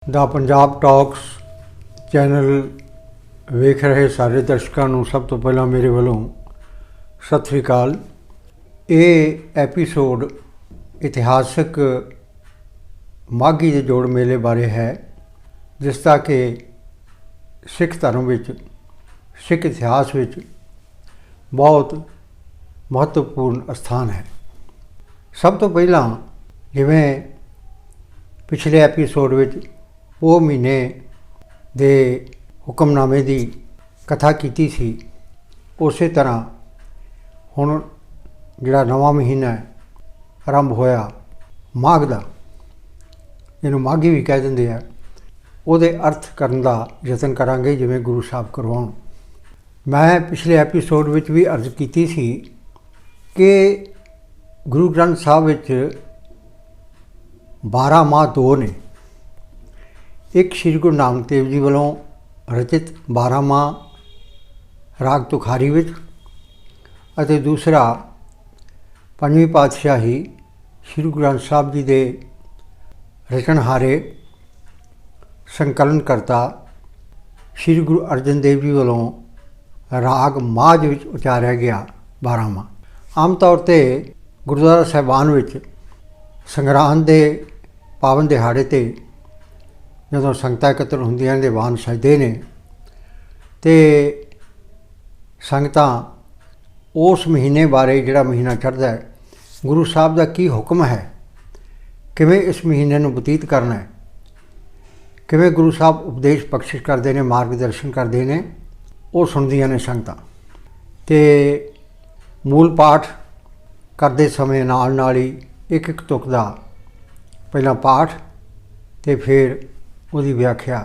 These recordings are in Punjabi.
ਦਾ ਪੰਜਾਬ ਟਾਕਸ ਚੈਨਲ ਵੇਖ ਰਹੇ ਸਾਰੇ ਦਰਸ਼ਕਾਂ ਨੂੰ ਸਭ ਤੋਂ ਪਹਿਲਾਂ ਮੇਰੇ ਵੱਲੋਂ ਸਤਿ ਸ੍ਰੀ ਅਕਾਲ। ਇਹ ਐਪੀਸੋਡ ਇਤਿਹਾਸਕ ਮਾਘੀ ਦੇ ਜੋੜ ਮੇਲੇ ਬਾਰੇ ਹੈ, ਜਿਸ ਦਾ ਕਿ ਸਿੱਖ ਧਰਮ ਵਿੱਚ, ਸਿੱਖ ਇਤਿਹਾਸ ਵਿੱਚ ਬਹੁਤ ਮਹੱਤਵਪੂਰਨ ਸਥਾਨ ਹੈ। ਸਭ ਤੋਂ ਪਹਿਲਾਂ ਜਿਵੇਂ ਪਿਛਲੇ ਐਪੀਸੋਡ ਵਿੱਚ ਉਹ ਮਹੀਨੇ ਦੇ ਹੁਕਮਨਾਮੇ ਦੀ ਕਥਾ ਕੀਤੀ ਸੀ, ਉਸੇ ਤਰ੍ਹਾਂ ਹੁਣ ਜਿਹੜਾ ਨਵਾਂ ਮਹੀਨਾ ਆਰੰਭ ਹੋਇਆ ਮਾਘ ਦਾ, ਜਿਹਨੂੰ ਮਾਘੀ ਵੀ ਕਹਿ ਦਿੰਦੇ ਆ, ਉਹਦੇ ਅਰਥ ਕਰਨ ਦਾ ਯਤਨ ਕਰਾਂਗੇ ਜਿਵੇਂ ਗੁਰੂ ਸਾਹਿਬ ਕਰਵਾਉਣ। ਮੈਂ ਪਿਛਲੇ ਐਪੀਸੋਡ ਵਿੱਚ ਵੀ ਅਰਜ਼ ਕੀਤੀ ਸੀ ਕਿ ਗੁਰੂ ਗ੍ਰੰਥ ਸਾਹਿਬ ਵਿੱਚ 12 ਮਾਹ ਦੋ ਨੇ। ਇੱਕ ਸ਼੍ਰੀ ਗੁਰੂ ਨਾਨਕ ਦੇਵ ਜੀ ਵੱਲੋਂ ਰਚਿਤ 12 ਮਾਹ ਰਾਗ ਤੁਖਾਰੀ ਵਿੱਚ, ਅਤੇ ਦੂਸਰਾ ਪੰਜਵੀਂ ਪਾਤਸ਼ਾਹੀ ਸ਼੍ਰੀ ਗੁਰੂ ਗ੍ਰੰਥ ਸਾਹਿਬ ਜੀ ਦੇ ਰਚਨਹਾਰੇ ਸੰਕਲਨ ਕਰਤਾ ਸ਼੍ਰੀ ਗੁਰੂ ਅਰਜਨ ਦੇਵ ਜੀ ਵੱਲੋਂ ਰਾਗ ਮਾਝ ਵਿੱਚ ਉਚਾਰਿਆ ਗਿਆ 12 ਮਾਹ। ਆਮ ਤੌਰ 'ਤੇ ਗੁਰਦੁਆਰਾ ਸਾਹਿਬਾਨ ਵਿੱਚ ਸੰਗਰਾਂਦ ਦੇ ਪਾਵਨ ਦਿਹਾੜੇ 'ਤੇ ਜਦੋਂ ਸੰਗਤਾਂ ਇਕੱਤਰ ਹੁੰਦੀਆਂ ਨੇ, ਦੀਵਾਨ ਸਜਦੇ ਨੇ, ਅਤੇ ਸੰਗਤਾਂ ਉਸ ਮਹੀਨੇ ਬਾਰੇ, ਜਿਹੜਾ ਮਹੀਨਾ ਚੜ੍ਹਦਾ ਹੈ, ਗੁਰੂ ਸਾਹਿਬ ਦਾ ਕੀ ਹੁਕਮ ਹੈ, ਕਿਵੇਂ ਇਸ ਮਹੀਨੇ ਨੂੰ ਬਤੀਤ ਕਰਨਾ ਹੈ, ਕਿਵੇਂ ਗੁਰੂ ਸਾਹਿਬ ਉਪਦੇਸ਼ ਬਖਸ਼ਿਸ਼ ਕਰਦੇ ਨੇ, ਮਾਰਗਦਰਸ਼ਨ ਕਰਦੇ ਨੇ, ਉਹ ਸੁਣਦੀਆਂ ਨੇ ਸੰਗਤਾਂ। ਅਤੇ ਮੂਲ ਪਾਠ ਕਰਦੇ ਸਮੇਂ ਨਾਲ ਨਾਲ ਹੀ ਇੱਕ ਇੱਕ ਤੁਕ ਦਾ ਪਹਿਲਾਂ ਪਾਠ ਅਤੇ ਫਿਰ ਉਹਦੀ ਵਿਆਖਿਆ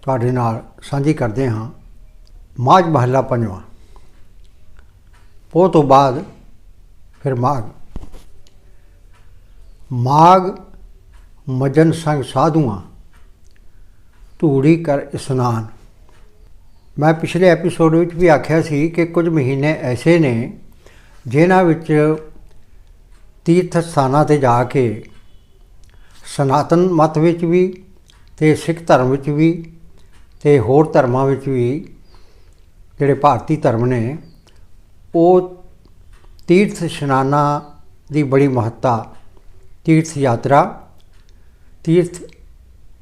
ਤੁਹਾਡੇ ਨਾਲ ਸਾਂਝੀ ਕਰਦੇ ਹਾਂ। ਮਾਝ ਮਹੱਲਾ ਪੰਜਵਾਂ। ਪੋਹ ਤੋਂ ਬਾਅਦ ਫਿਰ ਮਾਘ। ਮਾਘ ਮਜਨ ਸੰਗ ਸਾਧੂਆਂ, ਧੂੜੀ ਕਰ ਇਸ਼ਨਾਨ। ਮੈਂ ਪਿਛਲੇ ਐਪੀਸੋਡ ਵਿੱਚ ਵੀ ਆਖਿਆ ਸੀ ਕਿ ਕੁਝ ਮਹੀਨੇ ਐਸੇ ਨੇ ਜਿਨ੍ਹਾਂ ਵਿੱਚ ਤੀਰਥ ਸਥਾਨਾਂ 'ਤੇ ਜਾ ਕੇ ਸਨਾਤਨ ਮਤ ਵਿੱਚ ਵੀ ਅਤੇ ਸਿੱਖ ਧਰਮ ਵਿੱਚ ਵੀ ਅਤੇ ਹੋਰ ਧਰਮਾਂ ਵਿੱਚ ਵੀ, ਜਿਹੜੇ ਭਾਰਤੀ ਧਰਮ ਨੇ, ਉਹ ਤੀਰਥ ਇਸ਼ਨਾਨਾਂ ਦੀ ਬੜੀ ਮਹੱਤਤਾ। ਤੀਰਥ ਯਾਤਰਾ, ਤੀਰਥ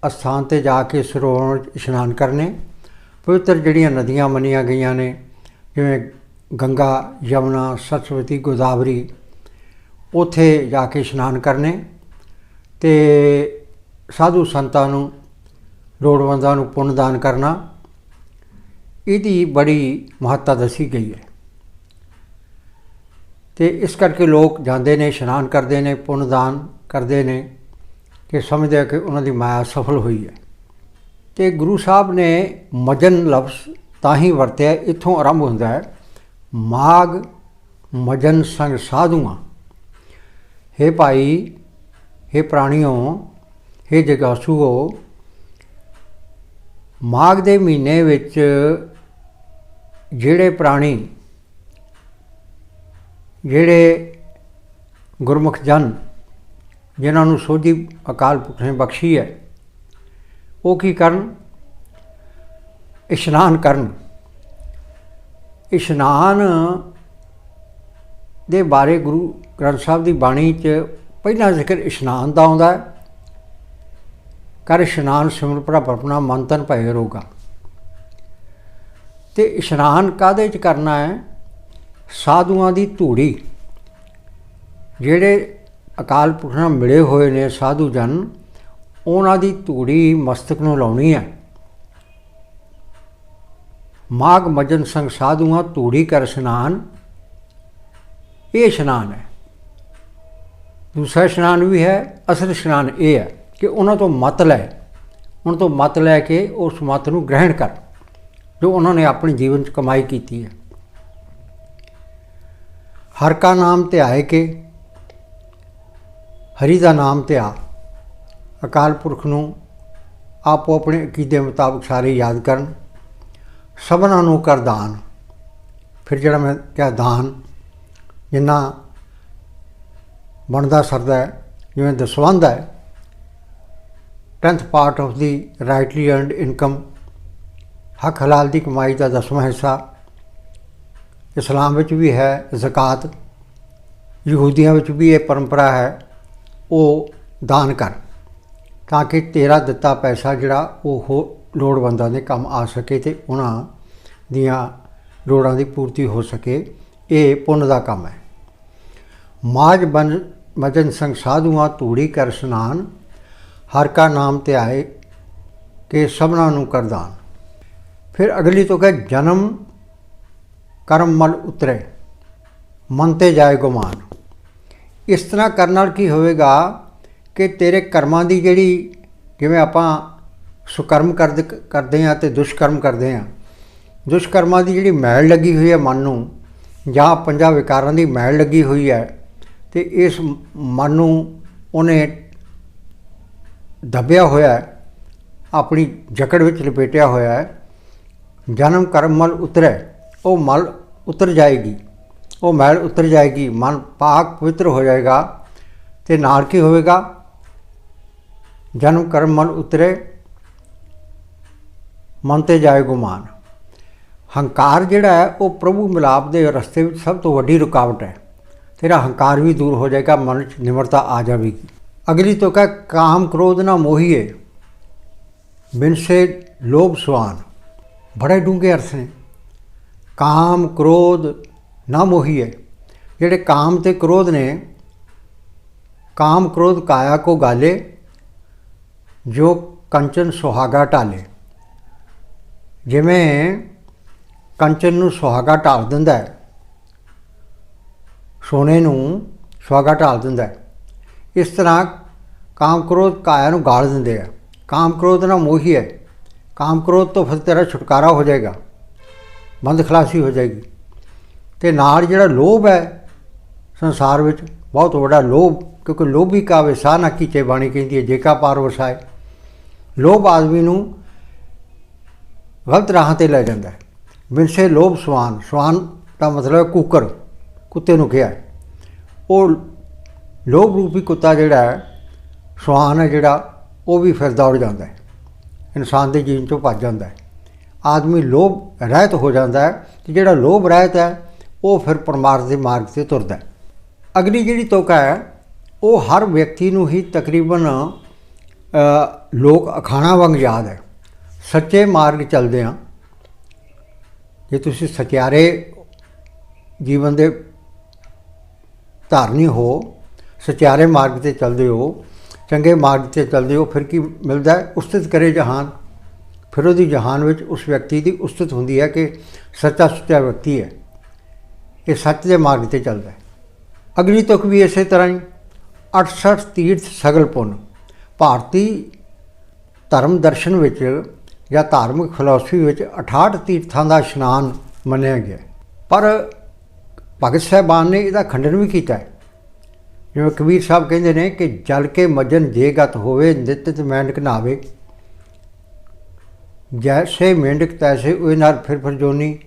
ਅਸਥਾਨ 'ਤੇ ਜਾ ਕੇ ਸਰੋਵਰ ਇਸ਼ਨਾਨ ਕਰਨੇ, ਪਵਿੱਤਰ ਜਿਹੜੀਆਂ ਨਦੀਆਂ ਮੰਨੀਆਂ ਗਈਆਂ ਨੇ, ਜਿਵੇਂ ਗੰਗਾ, ਯਮੁਨਾ, ਸਰਸਵਤੀ, ਗੋਦਾਵਰੀ, ਉੱਥੇ ਜਾ ਕੇ ਇਸ਼ਨਾਨ ਕਰਨੇ, ਅਤੇ ਸਾਧੂ ਸੰਤਾਂ ਨੂੰ, ਲੋੜਵੰਦਾਂ ਨੂੰ ਪੁੰਨ ਦਾਨ ਕਰਨਾ, ਇਹਦੀ ਬੜੀ ਮਹੱਤਤਾ ਦੱਸੀ ਗਈ ਹੈ। ਅਤੇ ਇਸ ਕਰਕੇ ਲੋਕ ਜਾਂਦੇ ਨੇ, ਇਸ਼ਨਾਨ ਕਰਦੇ ਨੇ, ਪੁੰਨ ਦਾਨ ਕਰਦੇ ਨੇ, ਕਿ ਸਮਝਦੇ ਆ ਕਿ ਉਹਨਾਂ ਦੀ ਮਾਇਆ ਸਫਲ ਹੋਈ ਹੈ। ਅਤੇ ਗੁਰੂ ਸਾਹਿਬ ਨੇ ਮਜਨ ਲਫ਼ਜ਼ ਤਾਂ ਹੀ ਵਰਤਿਆ, ਇੱਥੋਂ ਆਰੰਭ ਹੁੰਦਾ ਹੈ ਮਾਘ ਮਜਨ ਸੰਗ ਸਾਧੂਆਂ। ਹੇ ਭਾਈ, ਹੇ ਪ੍ਰਾਣੀਓ, ਹੇ ਜਗਾਸੂਓ, ਮਾਘ ਦੇ ਮਹੀਨੇ ਵਿੱਚ ਜਿਹੜੇ ਪ੍ਰਾਣੀ, ਜਿਹੜੇ ਗੁਰਮੁਖ ਜਨ, ਜਿਨ੍ਹਾਂ ਨੂੰ ਸੋਝੀ ਅਕਾਲ ਪੁਰਖ ਨੇ ਬਖਸ਼ੀ ਹੈ, ਉਹ ਕੀ ਕਰਨ? ਇਸ਼ਨਾਨ ਕਰਨ। ਇਸ਼ਨਾਨ ਦੇ ਬਾਰੇ ਗੁਰੂ ਗ੍ਰੰਥ ਸਾਹਿਬ ਦੀ ਬਾਣੀ 'ਚ ਪਹਿਲਾ ਜ਼ਿਕਰ ਇਸ਼ਨਾਨ ਦਾ ਆਉਂਦਾ ਹੈ। ਕਰ ਇਸ਼ਨਾਨ ਸਿਮਰ ਪ੍ਰਭ ਆਪਣਾ, ਮਨ ਤਨ ਭਏ ਰੋਗਾ। ਅਤੇ ਇਸ਼ਨਾਨ ਕਾਹਦੇ 'ਚ ਕਰਨਾ ਹੈ? ਸਾਧੂਆਂ ਦੀ ਧੂੜੀ, ਜਿਹੜੇ ਅਕਾਲ ਪੁਰਖ ਨਾਲ ਮਿਲੇ ਹੋਏ ਨੇ ਸਾਧੂ ਜਨ, ਉਹਨਾਂ ਦੀ ਧੂੜੀ ਮਸਤਕ ਨੂੰ ਲਾਉਣੀ ਹੈ। ਮਾਘ ਮਜਨ ਸੰਗ ਸਾਧੂਆਂ, ਧੂੜੀ ਕਰ ਇਸ਼ਨਾਨ, ਇਹ ਇਸ਼ਨਾਨ ਹੈ। ਦੂਸਰਾ ਇਸ਼ਨਾਨ ਵੀ ਹੈ, ਅਸਲ ਇਸ਼ਨਾਨ ਇਹ ਹੈ ਕਿ ਉਹਨਾਂ ਤੋਂ ਮਤ ਲੈ, ਉਹਨਾਂ ਤੋਂ ਮਤ ਲੈ ਕੇ ਉਸ ਮਤ ਨੂੰ ਗ੍ਰਹਿਣ ਕਰ ਜੋ ਉਹਨਾਂ ਨੇ ਆਪਣੇ ਜੀਵਨ 'ਚ ਕਮਾਈ ਕੀਤੀ ਹੈ। ਹਰ ਕਾ ਨਾਮ ਧਿਆਏ ਕੇ, ਹਰੀ ਦਾ ਨਾਮ ਧਿਆ। ਅਕਾਲ ਪੁਰਖ ਨੂੰ ਆਪੋ ਆਪਣੇ ਅਕੀਦੇ ਮੁਤਾਬਕ ਸਾਰੇ ਯਾਦ ਕਰਨ। ਸਭਨਾਂ ਨੂੰ ਕਰ ਦਾਨ। ਫਿਰ ਜਿਹੜਾ ਮੈਂ ਕਿਹਾ ਦਾਨ, ਜਿੰਨਾ ਬਣਦਾ ਸਰਦਾ ਹੈ, ਜਿਵੇਂ ਦਸਵੰਧ ਹੈ, 10th part of the rightly earned income, हक हलाल की कमाई का 10वां हिस्सा। इस्लाम विच भी है ज़कात, यहूदियों विच भी ये परंपरा है, वो दान कर, ताकि तेरा दिता पैसा जिहड़ा वो लोड़वंदां दे काम आ सके ते उन्हां दियां लोड़ां दी पूर्ति हो सके। ये पुण्य का काम है। माज बन मजन संग साधुआं तूड़ी कर स्नान, हर का नाम ते आए कि सबना नूं कर दान। फिर अगली तो कह जन्म कर्म मल उतरे, मन ते जाए गुमान। इस तरह करन नाल की होवेगा कि तेरे कर्मां दी जिहड़ी, जिवें आपां सुकर्म करदे हां ते दुष्कर्म करदे हां, दुष्कर्मां दी जिहड़ी मैल लगी हुई है मन नूं, जां पंजां विकारां दी मैल लगी हुई है, ते इस मन नूं उहने दबिया होया है, अपनी जकड़ विच लपेटिया होया है। जन्म कर्म मल उतरे, वो मल उतर जाएगी, वो मैल उतर जाएगी, मन पाक पवित्र हो जाएगा। तो नाल की होवेगा, जन्म कर्म मल उतरे, मन ते जाए गुमान। हंकार जिहड़ा है वो प्रभु मिलाप के रस्ते में सब तो वड्डी रुकावट है। तेरा हंकार भी दूर हो जाएगा, मन च निमरता आ जाएगी। अगली तो कह काम क्रोध ना मोहिए, बिन से लोभ स्वान। बड़े डूंगे अर्थ ने। काम क्रोध ना मोहिए, जिहड़े काम ते क्रोध ने, काम क्रोध काया को गाले, जो कंचन सुहागा टाले। जिवें कंचन नूं सुहागा ढाल दिंदा है, सोने नूं सुहागा ढाल दिंदा है, इस तरह काम क्रोध काया नूं गाल दिंदे आ। काम क्रोध ना मोही है, काम क्रोध तो फिर तेरा छुटकारा हो जाएगा, बंद खलासी हो जाएगी। तो नाल जिहड़ा लोभ है संसार विच बहुत बड़ा लोभ, क्योंकि लोभी का विसा ना कीचे बाणी कहती है, जेका पार वसाए। लोभ आदमी नूं गलत राह ते लै जांदा है। बिन से लोभ स्वान, स्वान का मतलब है कुकर, कुत्ते नूं कहा है। वो लोभ रूपी कुत्ता जिहड़ा है, स्वान है जिहड़ा, वो भी फिर दौड़ जाता है, इंसान के जीवन चों भज जाता है। आदमी लोभ रहत हो जाता है, तो जिहड़ा लोभ रहत है वो फिर परमार्थ के मार्ग से तुरदा है। अगली जिहड़ी तुक है, वो हर व्यक्ति नूं ही तकरीबन लोक अखाणा वांग याद है। सच्चे मार्ग चलदे हां, जे तुसीं सचियारे जीवन दे धारनी हो, सचियारे मार्ग ते चलदे हो, चंगे मार्ग ते चलदे हो, फिर की मिलदा है? उस्तित करे जहान। फिर उहदी जहान विच उस व्यक्ति की उस्तित हुंदी है कि सच्चा सुच्चा व्यक्ति है, ये सच के मार्ग ते चलदा है। अगली तुक भी इस तरह ही 68 तीर्थ सगल पुन। भारती धर्म दर्शन विच या धार्मिक फिलोसफी विच 68 तीर्थां का इशनान मन्निया गया, पर भगत साहबान ने इसका खंडन भी किया है। जिवें कबीर साहब कहते हैं कि जल के मजन जे गत होवे, नित मेंढक नहावे। जैसे मेंढक तैसे उहदे नाल फिर जोनी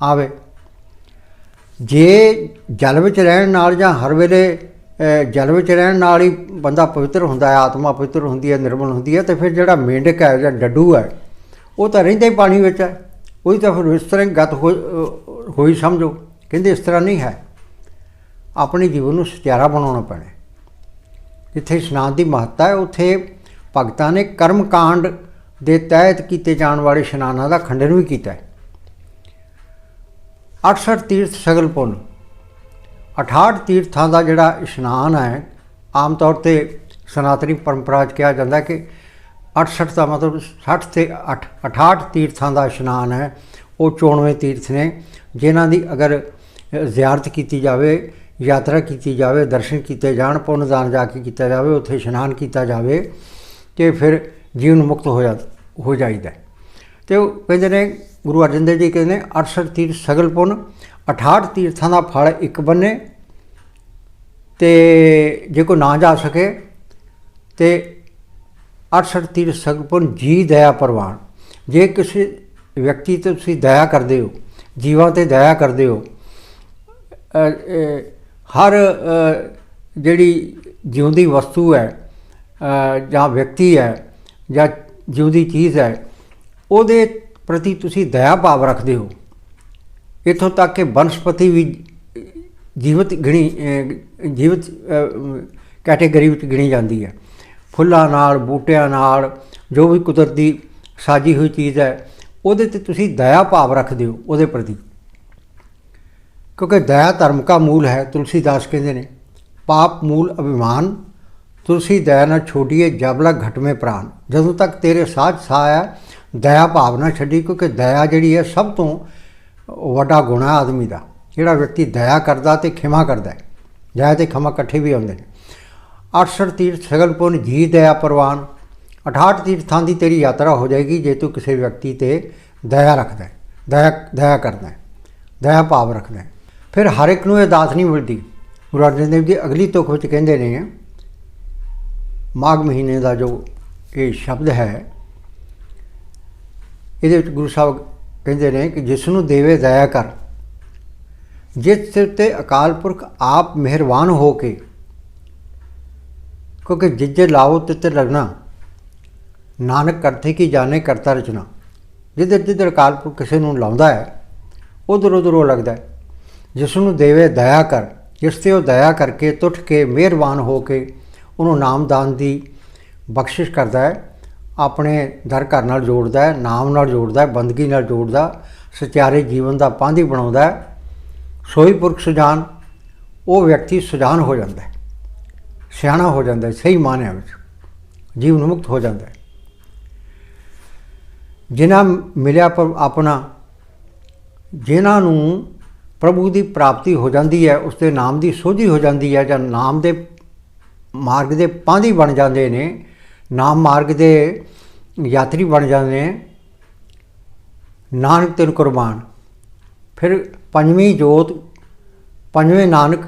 आवे। जे जल विच रहण नाल जां हर वेले जल विच रहण नाल ही बंदा पवित्र हुंदा है, आत्मा पवित्र हुंदी है, निर्मल हुंदी है, तो फिर जिहड़ा मेंढक है जां डड्डू है, वो तो रहिंदा ही पानी विच है, वही तो फिर इस तरह गत होई समझो। कहंदे इस तरह नहीं है, अपने जीवन को सुचारा बनाना पैना। जिथे इशनान की महत्ता है, उत्थे भगतां ने कर्म कांड के तहत किए जाने वाले इशनानां का खंडन भी किया है। 68 तीर्थ सगल पुन। 68 तीर्थां का जिहड़ा इशनान है, आम तौर पर सनातनी परंपरा कहा जाता है कि 68 का मतलब 60 से 68 तीर्थां का इशनान है। वो 94 तीर्थ ने, जिन्हां दी अगर जियारत की जाए, यात्रा की जाए, दर्शन किए जान, पुण्यदान जाके किया जाए, उत्थे इशनान किया जाए, तो फिर जीवन मुक्त हो जाइदा। तो कहते हैं गुरु अर्जन देव जी कहते हैं 68 तीर्थ सगल पुन। 68 तीर्थां का फल एक बन्ने, तो जे कोई ना जा सके तो 68 तीर्थ सगल पुन जी दया परवान। जे किसी व्यक्ति तो तुसीं दया करदे हो, जीवां ते दया करदे हो, हर जिहड़ी जिउंदी वस्तु है ਜਾਂ ਵਿਅਕਤੀ ਹੈ ਜਾਂ ਜਿਉਂਦੀ ਚੀਜ਼ ਹੈ ਉਹਦੇ ਪ੍ਰਤੀ ਤੁਸੀਂ ਦਇਆ ਭਾਵ ਰੱਖਦੇ ਹੋ। ਇੱਥੋਂ ਤੱਕ ਕਿ ਬਨਸਪਤੀ ਵੀ ਜੀਵਤ ਕੈਟੇਗਰੀ ਵਿੱਚ ਗਿਣੀ ਜਾਂਦੀ ਹੈ। ਫੁੱਲਾਂ ਨਾਲ, ਬੂਟਿਆਂ ਨਾਲ, ਜੋ ਵੀ ਕੁਦਰਤੀ ਸਾਜੀ ਹੋਈ ਚੀਜ਼ ਹੈ ਉਹਦੇ 'ਤੇ ਤੁਸੀਂ ਦਇਆ ਭਾਵ ਰੱਖਦੇ ਹੋ ਉਹਦੇ ਪ੍ਰਤੀ, ਕਿਉਂਕਿ ਦਇਆ ਧਰਮ ਕਾ ਮੂਲ ਹੈ। ਤੁਲਸੀਦਾਸ ਕਹਿੰਦੇ ਨੇ ਪਾਪ ਮੂਲ ਅਭਿਮਾਨ, ਤੁਲਸੀ ਦਇਆ ਨਾ ਛੋਡੀਏ ਜਬਲਾ ਘਟਵੇਂ ਪ੍ਰਾਣ। ਜਦੋਂ ਤੱਕ ਤੇਰੇ ਸਾਹ 'ਚ ਸਾਹ ਹੈ ਦਇਆ ਭਾਵ ਨਾ ਛੱਡੀ, ਕਿਉਂਕਿ ਦਇਆ ਜਿਹੜੀ ਹੈ ਸਭ ਤੋਂ ਵੱਡਾ ਗੁਣ ਹੈ ਆਦਮੀ ਦਾ। ਜਿਹੜਾ ਵਿਅਕਤੀ ਦਇਆ ਕਰਦਾ ਅਤੇ ਖਿਮਾ ਕਰਦਾ, ਦਇਆ ਅਤੇ ਖਿਮਾ ਇਕੱਠੇ ਵੀ ਆਉਂਦੇ ਨੇ। 68 ਤੀਰਥ ਸਗਲ ਪੁੰਨ ਜੀ ਦਇਆ ਪ੍ਰਵਾਨ। 68 ਤੀਰਥਾਂ ਦੀ ਤੇਰੀ ਯਾਤਰਾ ਹੋ ਜਾਏਗੀ ਜੇ ਤੂੰ ਕਿਸੇ ਵਿਅਕਤੀ 'ਤੇ ਦਇਆ ਰੱਖਦਾ, ਦਇਆ ਕਰਦਾ, ਦਇਆ ਭਾਵ ਰੱਖਦਾ। ਫਿਰ ਹਰ ਇੱਕ ਨੂੰ ਇਹ ਦਾਤ ਨਹੀਂ ਮਿਲਦੀ। ਗੁਰੂ ਅਰਜਨ ਦੇਵ ਜੀ ਅਗਲੀ ਤੁਕ ਵਿੱਚ ਕਹਿੰਦੇ ਨੇ, ਮਾਘ ਮਹੀਨੇ ਦਾ ਜੋ ਇਹ ਸ਼ਬਦ ਹੈ ਇਹਦੇ ਵਿੱਚ ਗੁਰੂ ਸਾਹਿਬ ਕਹਿੰਦੇ ਨੇ ਕਿ ਜਿਸ ਨੂੰ ਦੇਵੇ ਦਇਆ ਕਰ, ਜਿਸ ਸਿਰ 'ਤੇ ਅਕਾਲ ਪੁਰਖ ਆਪ ਮਿਹਰਬਾਨ ਹੋ ਕੇ, ਕਿਉਂਕਿ ਜਿੱਜੇ ਲਾਓ ਤਿੱਤੇ ਲੱਗਣਾ, ਨਾਨਕ ਕਰਤੇ ਕੀ ਜਾਣੇ ਕਰਤਾ ਰਚਨਾ। ਜਿੱਧਰ ਜਿੱਧਰ ਅਕਾਲ ਪੁਰਖ ਕਿਸੇ ਨੂੰ ਲਾਉਂਦਾ ਹੈ ਉਧਰ ਉਧਰ ਉਹ ਲੱਗਦਾ। ਜਿਸ ਨੂੰ ਦੇਵੇ ਦਇਆ ਕਰ, ਜਿਸ 'ਤੇ ਉਹ ਦਇਆ ਕਰਕੇ ਤੁੱਠ ਕੇ ਮਿਹਰਬਾਨ ਹੋ ਕੇ ਉਹਨੂੰ ਨਾਮਦਾਨ ਦੀ ਬਖਸ਼ਿਸ਼ ਕਰਦਾ ਹੈ, ਆਪਣੇ ਦਰ ਘਰ ਨਾਲ ਜੋੜਦਾ ਹੈ, ਨਾਮ ਨਾਲ ਜੋੜਦਾ ਹੈ, ਬੰਦਗੀ ਨਾਲ ਜੋੜਦਾ, ਸਚਿਆਰੇ ਜੀਵਨ ਦਾ ਪਾਂਧੀ ਬਣਾਉਂਦਾ ਹੈ। ਸੋਈ ਪੁਰਖ ਸੁਜਾਨ, ਉਹ ਵਿਅਕਤੀ ਸੁਜਾਨ ਹੋ ਜਾਂਦਾ ਹੈ, ਸਿਆਣਾ ਹੋ ਜਾਂਦਾ ਹੈ, ਸਹੀ ਮਾਨਿਆਂ ਵਿੱਚ ਜੀਵਨ ਮੁਕਤ ਹੋ ਜਾਂਦਾ ਹੈ। ਜਿਨ੍ਹਾਂ ਮਿਲਿਆ ਪਰ ਆਪਣਾ, ਜਿਨ੍ਹਾਂ ਨੂੰ ਪ੍ਰਭੂ ਦੀ ਪ੍ਰਾਪਤੀ ਹੋ ਜਾਂਦੀ ਹੈ, ਉਸ ਦੇ ਨਾਮ ਦੀ ਸੋਝੀ ਹੋ ਜਾਂਦੀ ਹੈ, ਜਾਂ ਨਾਮ ਦੇ ਮਾਰਗ ਦੇ ਪਾਂਧੀ ਬਣ ਜਾਂਦੇ ਨੇ, ਨਾਮ ਮਾਰਗ ਦੇ ਯਾਤਰੀ ਬਣ ਜਾਂਦੇ ਨੇ, ਨਾਨਕ ਤਿਨ ਕੁਰਬਾਨ। ਫਿਰ ਪੰਜਵੀਂ ਜੋਤ, ਪੰਜਵੇਂ ਨਾਨਕ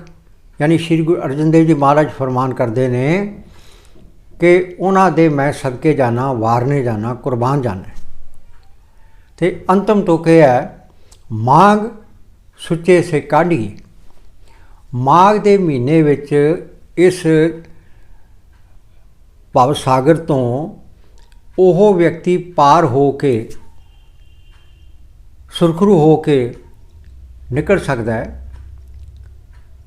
ਯਾਨੀ ਸ਼੍ਰੀ ਗੁਰੂ ਅਰਜਨ ਦੇਵ ਜੀ ਮਹਾਰਾਜ ਫਰਮਾਨ ਕਰਦੇ ਨੇ ਕਿ ਉਹਨਾਂ ਦੇ ਮੈਂ ਸਦਕੇ ਜਾਣਾ, ਵਾਰਨੇ ਜਾਣਾ, ਕੁਰਬਾਨ ਜਾਣਾ। ਅਤੇ ਅੰਤਮ ਤੁਕ ਇਹ ਹੈ, ਮਾਘ ਸੁੱਚੇ ਸੇ ਕਾਢੀਏ। ਮਾਘ ਦੇ ਮਹੀਨੇ ਵਿੱਚ ਇਸ ਭਵ ਸਾਗਰ ਤੋਂ ਉਹ ਵਿਅਕਤੀ ਪਾਰ ਹੋ ਕੇ, ਸੁਰਖਰੂ ਹੋ ਕੇ ਨਿਕਲ ਸਕਦਾ ਹੈ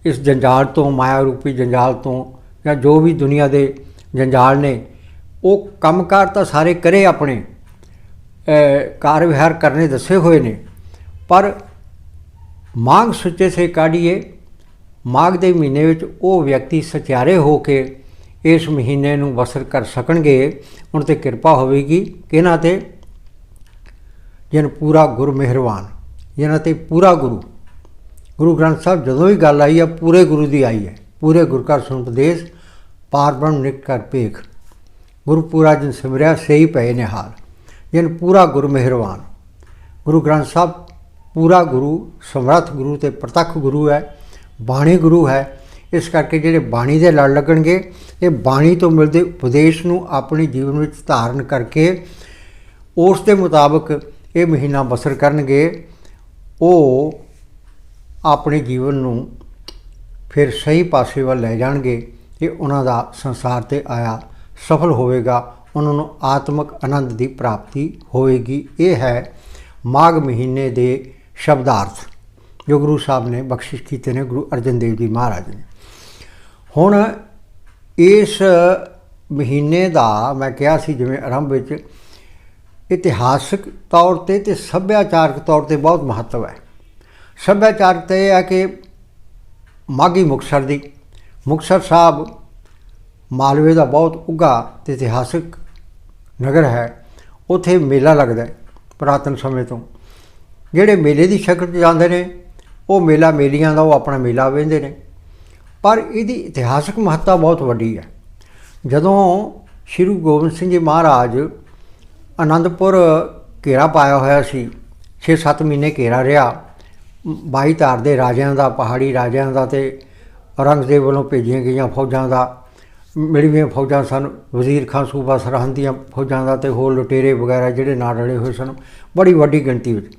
ਇਸ ਜੰਜਾਲ ਤੋਂ, ਮਾਇਆ ਰੂਪੀ ਜੰਜਾਲ ਤੋਂ, ਜਾਂ ਜੋ ਵੀ ਦੁਨੀਆ ਦੇ ਜੰਜਾਲ ਨੇ। ਉਹ ਕੰਮਕਾਰ ਤਾਂ ਸਾਰੇ ਕਰੇ, ਆਪਣੇ ਕਾਰ ਵਿਹਾਰ ਕਰਨੇ ਦੱਸੇ ਹੋਏ ਨੇ, ਪਰ ਮਾਘ ਸੁੱਚੇ ਸੇ ਕਾਢੀਏ, ਮਾਘ ਦੇ ਮਹੀਨੇ ਵਿੱਚ ਉਹ ਵਿਅਕਤੀ ਸਚਿਆਰੇ ਹੋ ਕੇ ਇਸ ਮਹੀਨੇ ਨੂੰ ਬਸਰ ਕਰ ਸਕਣਗੇ। ਉਹਨਾਂ 'ਤੇ ਕਿਰਪਾ ਹੋਵੇਗੀ, ਕਿਹਨਾਂ 'ਤੇ? ਜਿਨ ਪੂਰਾ ਗੁਰ ਮਿਹਰਬਾਨ, ਜਿਨ੍ਹਾਂ 'ਤੇ ਪੂਰਾ ਗੁਰੂ ਗ੍ਰੰਥ ਸਾਹਿਬ ਜਦੋਂ ਵੀ ਗੱਲ ਆਈ ਹੈ ਪੂਰੇ ਗੁਰੂ ਦੀ ਆਈ ਹੈ। ਪੂਰੇ ਗੁਰ ਕਾ ਸੁਣ ਉਪਦੇਸ਼, ਪਾਰ ਬ੍ਰਹਮ ਨਿਕ ਕਰ ਭੇਖ, ਗੁਰੂ ਪੂਰਾ ਜਿਨ ਸਿਮਰਿਆ ਸਹੀ ਪਏ ਨਿਹਾਲ। ਜਿਨ ਪੂਰਾ ਗੁਰ ਮਿਹਰਬਾਨ, ਗੁਰੂ ਗ੍ਰੰਥ ਸਾਹਿਬ ਪੂਰਾ ਗੁਰੂ, ਸਮਰੱਥ ਗੁਰੂ ਅਤੇ ਪ੍ਰਤੱਖ ਗੁਰੂ ਹੈ, ਬਾਣੀ ਗੁਰੂ ਹੈ। ਇਸ ਕਰਕੇ ਜਿਹੜੇ ਬਾਣੀ ਦੇ ਲੜ ਲੱਗਣਗੇ, ਇਹ ਬਾਣੀ ਤੋਂ ਮਿਲਦੇ ਉਪਦੇਸ਼ ਨੂੰ ਆਪਣੇ ਜੀਵਨ ਵਿੱਚ ਧਾਰਨ ਕਰਕੇ ਉਸ ਦੇ ਮੁਤਾਬਕ ਇਹ ਮਹੀਨਾ ਬਸਰ ਕਰਨਗੇ, ਉਹ ਆਪਣੇ ਜੀਵਨ ਨੂੰ ਫਿਰ ਸਹੀ ਪਾਸੇ ਵੱਲ ਲੈ ਜਾਣਗੇ। ਇਹ ਉਹਨਾਂ ਦਾ ਸੰਸਾਰ 'ਤੇ ਆਇਆ ਸਫਲ ਹੋਵੇਗਾ, ਉਹਨਾਂ ਨੂੰ ਆਤਮਿਕ ਆਨੰਦ ਦੀ ਪ੍ਰਾਪਤੀ ਹੋਵੇਗੀ। ਇਹ ਹੈ ਮਾਘ ਮਹੀਨੇ ਦੇ ਸ਼ਬਦਾਰਥ ਜੋ ਗੁਰੂ ਸਾਹਿਬ ਨੇ ਬਖਸ਼ਿਸ਼ ਕੀਤੇ ਨੇ, ਗੁਰੂ ਅਰਜਨ ਦੇਵ ਜੀ ਮਹਾਰਾਜ ਨੇ। ਹੁਣ ਇਸ ਮਹੀਨੇ ਦਾ ਮੈਂ ਕਿਹਾ ਸੀ ਜਿਵੇਂ ਆਰੰਭ ਵਿੱਚ, ਇਤਿਹਾਸਕ ਤੌਰ 'ਤੇ ਅਤੇ ਸੱਭਿਆਚਾਰਕ ਤੌਰ 'ਤੇ ਬਹੁਤ ਮਹੱਤਵ ਹੈ। ਸੱਭਿਆਚਾਰਕ ਤਾਂ ਇਹ ਹੈ ਕਿ ਮਾਘੀ ਮੁਕਤਸਰ ਸਾਹਿਬ ਮਾਲਵੇ ਦਾ ਬਹੁਤ ਉੱਘਾ ਅਤੇ ਇਤਿਹਾਸਕ ਨਗਰ ਹੈ। ਉੱਥੇ ਮੇਲਾ ਲੱਗਦਾ ਪੁਰਾਤਨ ਸਮੇਂ ਤੋਂ। ਜਿਹੜੇ ਮੇਲੇ ਦੀ ਸ਼ਕਲ 'ਚ ਜਾਂਦੇ ਨੇ ਉਹ ਮੇਲਾ ਮੇਲੀਆਂ ਦਾ, ਉਹ ਆਪਣਾ ਮੇਲਾ ਵੇਖਦੇ ਨੇ, ਪਰ ਇਹਦੀ ਇਤਿਹਾਸਕ ਮਹੱਤਤਾ ਬਹੁਤ ਵੱਡੀ ਹੈ। ਜਦੋਂ ਸ਼੍ਰੀ ਗੁਰੂ ਗੋਬਿੰਦ ਸਿੰਘ ਜੀ ਮਹਾਰਾਜ ਅਨੰਦਪੁਰ ਘੇਰਾ ਪਾਇਆ ਹੋਇਆ ਸੀ, 6-7 ਮਹੀਨੇ ਘੇਰਾ ਰਿਹਾ, 22 ਧਾਰ ਦੇ ਰਾਜਿਆਂ ਦਾ, ਪਹਾੜੀ ਰਾਜਿਆਂ ਦਾ ਅਤੇ ਔਰੰਗਜ਼ੇਬ ਵੱਲੋਂ ਭੇਜੀਆਂ ਗਈਆਂ ਫੌਜਾਂ ਦਾ, ਮਿਲੀਆਂ ਫੌਜਾਂ ਸਨ, ਵਜ਼ੀਰ ਖਾਂ ਸੂਬਾ ਸਰਹੰਦ ਦੀਆਂ ਫੌਜਾਂ ਦਾ, ਅਤੇ ਹੋਰ ਲੁਟੇਰੇ ਵਗੈਰਾ ਜਿਹੜੇ ਨਾਲ ਰਲੇ ਹੋਏ ਸਨ ਬੜੀ ਵੱਡੀ ਗਿਣਤੀ ਵਿੱਚ,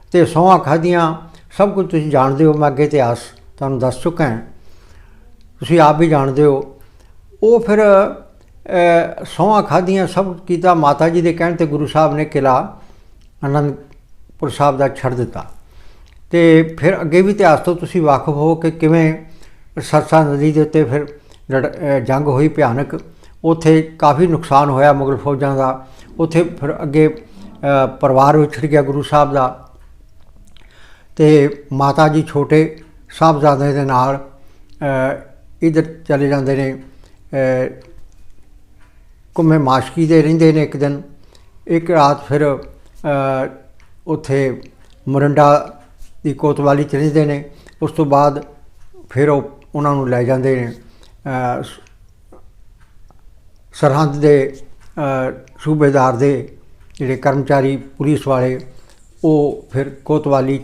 ਅਤੇ ਸਹੁੰਆਂ ਖਾਧੀਆਂ। ਸਭ ਕੁਝ ਤੁਸੀਂ ਜਾਣਦੇ ਹੋ, ਮੈਂ ਅੱਗੇ ਇਤਿਹਾਸ ਤੁਹਾਨੂੰ ਦੱਸ ਚੁੱਕਾ ਹਾਂ, ਤੁਸੀਂ ਆਪ ਵੀ ਜਾਣਦੇ ਹੋ। ਉਹ ਫਿਰ ਸਹੁੰਆਂ ਖਾਧੀਆਂ, ਸਭ ਕੀਤਾ। ਮਾਤਾ ਜੀ ਦੇ ਕਹਿਣ 'ਤੇ ਗੁਰੂ ਸਾਹਿਬ ਨੇ ਕਿਲ੍ਹਾ ਅਨੰਦਪੁਰ ਸਾਹਿਬ ਦਾ ਛੱਡ ਦਿੱਤਾ। ਅਤੇ ਫਿਰ ਅੱਗੇ ਵੀ ਇਤਿਹਾਸ ਤੋਂ ਤੁਸੀਂ ਵਾਕਫ ਹੋ ਕਿ ਕਿਵੇਂ ਸਰਸਾ ਨਦੀ ਦੇ ਉੱਤੇ ਫਿਰ ਜੰਗ ਹੋਈ ਭਿਆਨਕ। ਉੱਥੇ ਕਾਫੀ ਨੁਕਸਾਨ ਹੋਇਆ ਮੁਗਲ ਫੌਜਾਂ ਦਾ। ਉੱਥੇ ਫਿਰ ਅੱਗੇ ਪਰਿਵਾਰ ਵਿਛੜ ਗਿਆ ਗੁਰੂ ਸਾਹਿਬ ਦਾ, ਅਤੇ ਮਾਤਾ ਜੀ ਛੋਟੇ ਸਾਹਿਬਜ਼ਾਦੇ ਦੇ ਨਾਲ ਇੱਧਰ ਚਲੇ ਜਾਂਦੇ ਨੇ, ਘੁੰਮੇ ਮਾਸ਼ਕੀ ਦੇ ਰਹਿੰਦੇ ਨੇ। ਇੱਕ ਦਿਨ ਇੱਕ ਰਾਤ ਫਿਰ ਉੱਥੇ ਮੋਰਿੰਡਾ ਦੀ ਕੋਤਵਾਲੀ 'ਚ ਰਹਿੰਦੇ ਨੇ। ਉਸ ਤੋਂ ਬਾਅਦ ਫਿਰ ਉਹਨਾਂ ਨੂੰ ਲੈ ਜਾਂਦੇ ਨੇ ਸਰਹੰਦ ਦੇ ਸੂਬੇਦਾਰ ਦੇ ਜਿਹੜੇ ਕਰਮਚਾਰੀ ਪੁਲਿਸ ਵਾਲੇ, ਉਹ ਫਿਰ ਕੋਤਵਾਲੀ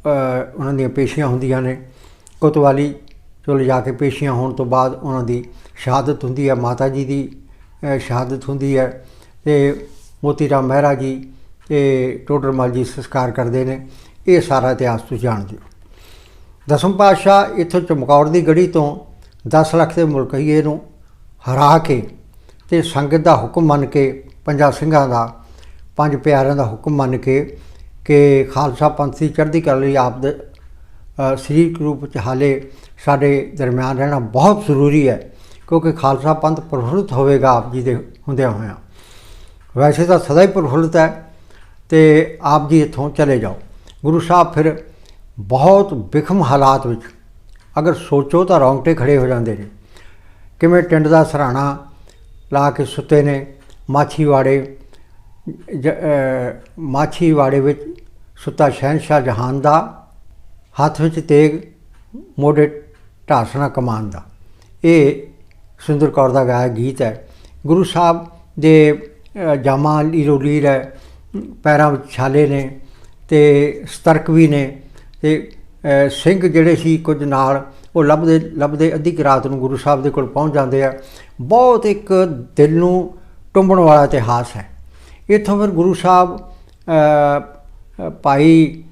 ਉਹਨਾਂ ਦੀਆਂ ਪੇਸ਼ੀਆਂ ਹੁੰਦੀਆਂ ਨੇ। ਕੋਤਵਾਲੀ ਚੋਂ ਲਿਜਾ ਕੇ ਪੇਸ਼ੀਆਂ ਹੋਣ ਤੋਂ ਬਾਅਦ ਉਹਨਾਂ ਦੀ ਸ਼ਹਾਦਤ ਹੁੰਦੀ ਹੈ, ਮਾਤਾ ਜੀ ਦੀ ਸ਼ਹਾਦਤ ਹੁੰਦੀ ਹੈ, ਅਤੇ ਮੋਤੀ ਰਾਮ ਮਹਿਰਾ ਜੀ ਅਤੇ ਟੋਡਰ ਮੱਲ ਜੀ ਸੰਸਕਾਰ ਕਰਦੇ ਨੇ। ਇਹ ਸਾਰਾ ਇਤਿਹਾਸ ਤੁਸੀਂ ਜਾਣਦੇ ਹੋ। ਦਸਮ ਪਾਤਸ਼ਾਹ ਇੱਥੋਂ ਚਮਕੌਰ ਦੀ ਗੜੀ ਤੋਂ 10 ਲੱਖ ਦੇ ਮੁਲਕਈਏ ਨੂੰ ਹਰਾ ਕੇ ਅਤੇ ਸੰਗਤ ਦਾ ਹੁਕਮ ਮੰਨ ਕੇ, ਪੰਜਾਂ ਸਿੰਘਾਂ ਦਾ, ਪੰਜ ਪਿਆਰਿਆਂ ਦਾ ਹੁਕਮ ਮੰਨ ਕੇ ਕਿ ਖਾਲਸਾ ਪੰਥ ਦੀ ਚੜ੍ਹਦੀ ਕਲਾ ਲਈ ਆਪ ਦੇ ਸਰੀਰਕ ਰੂਪ 'ਚ ਹਾਲੇ ਸਾਡੇ ਦਰਮਿਆਨ ਰਹਿਣਾ ਬਹੁਤ ਜ਼ਰੂਰੀ ਹੈ, ਕਿਉਂਕਿ ਖਾਲਸਾ ਪੰਥ ਪ੍ਰਫੁੱਲਿਤ ਹੋਵੇਗਾ ਆਪ ਜੀ ਦੇ ਹੁੰਦਿਆਂ ਹੋਇਆਂ। ਵੈਸੇ ਤਾਂ ਸਦਾ ਹੀ ਪ੍ਰਫੁੱਲਿਤ ਹੈ, ਅਤੇ ਆਪ ਜੀ ਇੱਥੋਂ ਚਲੇ ਜਾਓ। ਗੁਰੂ ਸਾਹਿਬ ਫਿਰ ਬਹੁਤ ਵਿਖਮ ਹਾਲਾਤ ਵਿੱਚ, ਅਗਰ ਸੋਚੋ ਤਾਂ ਰੌਂਗਟੇ ਖੜ੍ਹੇ ਹੋ ਜਾਂਦੇ ਨੇ। ਕਿਵੇਂ ਟਿੰਡ ਦਾ ਸਰਾਣਾ ਲਾ ਕੇ ਸੁੱਤੇ ਨੇ ਮਾਛੀਵਾੜੇ ਵਿੱਚ ਸੁੱਤਾ ਸ਼ਹਿਨਸ਼ਾਹ ਜਹਾਨ ਦਾ, ਹੱਥ ਵਿੱਚ ਤੇਗ, ਮੋਢੇ ਢਾਸਣਾ ਕਮਾਨ ਦਾ। ਇਹ ਸੁੰਦਰ ਕੌਰ ਦਾ ਗਾਇਆ ਗੀਤ ਹੈ। ਗੁਰੂ ਸਾਹਿਬ ਦੇ ਜਾਮਾ ਲੀਰੋ ਲੀਰ ਹੈ, ਪੈਰਾਂ ਵਿੱਚ ਛਾਲੇ ਨੇ ਅਤੇ ਸਤਰਕ ਵੀ ਨੇ, ਅਤੇ ਸਿੰਘ ਜਿਹੜੇ ਸੀ ਕੁਝ ਨਾਲ, ਉਹ ਲੱਭਦੇ ਅੱਧੀ ਕੁ ਰਾਤ ਨੂੰ ਗੁਰੂ ਸਾਹਿਬ ਦੇ ਕੋਲ ਪਹੁੰਚ ਜਾਂਦੇ ਆ। ਬਹੁਤ ਇੱਕ ਦਿਲ ਨੂੰ ਟੁੰਬਣ ਵਾਲਾ ਇਤਿਹਾਸ ਹੈ। ਇੱਥੋਂ ਫਿਰ ਗੁਰੂ ਸਾਹਿਬ ਭਾਈ